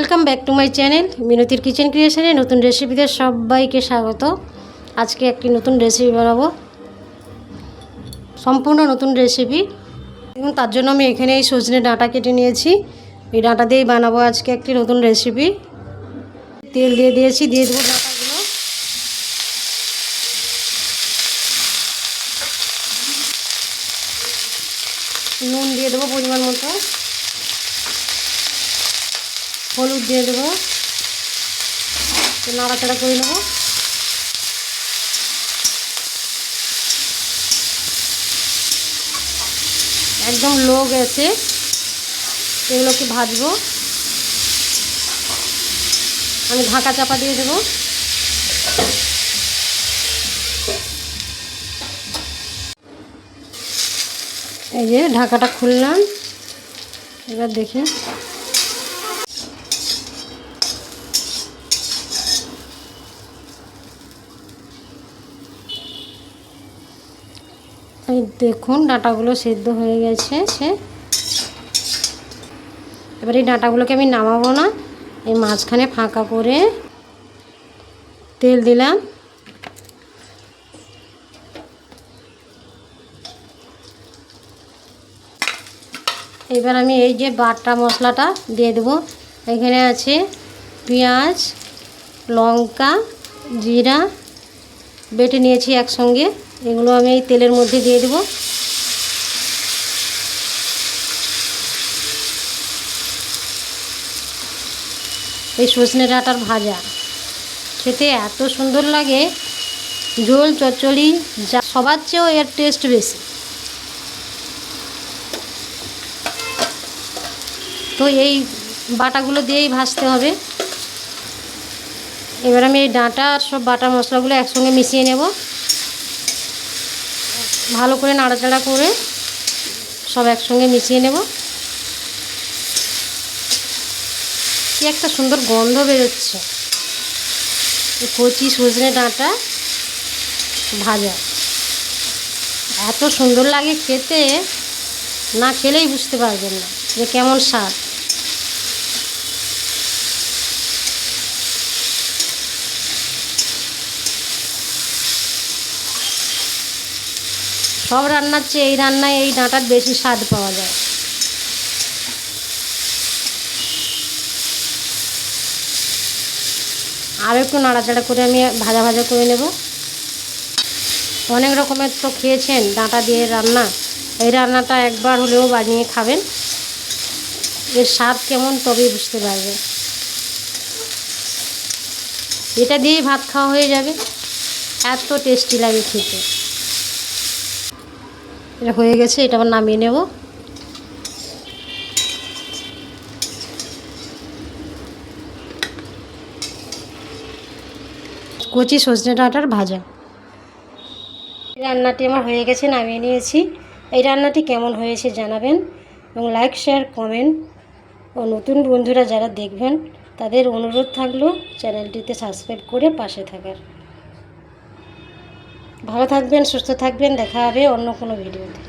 Welcome back to my channel মিনতির kitchen ক্রিয়েশনে নতুন রেসিপিতে সবাইকে স্বাগত। আজকে একটি নতুন রেসিপি বানাবো, সম্পূর্ণ নতুন রেসিপি। এবং তার জন্য আমি এখানে এই সজনে ডাঁটা কেটে নিয়েছি। এই ডাঁটা দিয়েই বানাবো আজকে একটি নতুন রেসিপি। তেল দিয়ে দিয়েছি, দিয়ে দেবো ডাঁটাগুলো। নুন দিয়ে দেবো পরিমাণ মতো, হলুদ দিয়ে দেবো, নাড়াচাড়া করে নেবো। একদম লো গ্যাসে এগুলোকে ভাজবো। আমি ঢাকা চাপা দিয়ে দেবো। এই যে ঢাকাটা খুললাম, এবার দেখি। এই দেখুন ডাঁটাগুলো সেদ্ধ হয়ে গেছে। এবার এই ডাঁটাগুলোকে আমি নামাবো না, এই মাঝখানে ফাঁকা করে তেল দিলাম। এবার আমি এই যে বাটা মশলাটা দিয়ে দেবো। এখানে আছে পেঁয়াজ, লঙ্কা, জিরা বেটে নিয়েছি একসঙ্গে, এগুলো আমি এই তেলের মধ্যে দিয়ে দেবো। এই সজনে ডাঁটার ভাজা খেতে এত সুন্দর লাগে, ঝোল চচ্চড়ি যা সবার চেয়েও এর টেস্ট বেশি। তো এই বাটাগুলো দিয়েই ভাজতে হবে। এবার আমি এই ডাঁটা আর সব বাটা মশলাগুলো একসঙ্গে মিশিয়ে নেব। ভালো করে নাড়াচাড়া করে সব একসঙ্গে মিশিয়ে নেব। কি একটা সুন্দর গন্ধ বেরোচ্ছে, কচি সজনে ডাঁটা ভাজা এত সুন্দর লাগে খেতে, না খেলেই বুঝতে পারবেন না যে কেমন স্বাদ। সব রান্নার চেয়ে এই রান্নায় এই ডাঁটার বেশি স্বাদ পাওয়া যায়। আর একটু নাড়াচাড়া করে আমি ভাজা ভাজা করে নেব। অনেক রকমের তো খেয়েছেন ডাঁটা দিয়ে রান্না, এই রান্নাটা একবার হলেও বানিয়ে খাবেন, এর স্বাদ কেমন তবেই বুঝতে পারবেন। এটা দিয়েই ভাত খাওয়া হয়ে যাবে, এত টেস্টি লাগে খেতে। এটা হয়ে গেছে, এটা আবার নামিয়ে নেব। কচি সজনে ডাঁটার ভাজা এই রান্নাটি আমার হয়ে গেছে, নামিয়ে নিয়েছি। এই রান্নাটি কেমন হয়েছে জানাবেন, এবং লাইক শেয়ার কমেন্ট। ও নতুন বন্ধুরা যারা দেখবেন তাদের অনুরোধ থাকলো চ্যানেলটিতে সাবস্ক্রাইব করে পাশে থাকার। ভালো থাকবেন, সুস্থ থাকবেন, দেখা হবে অন্য কোনো ভিডিওতে।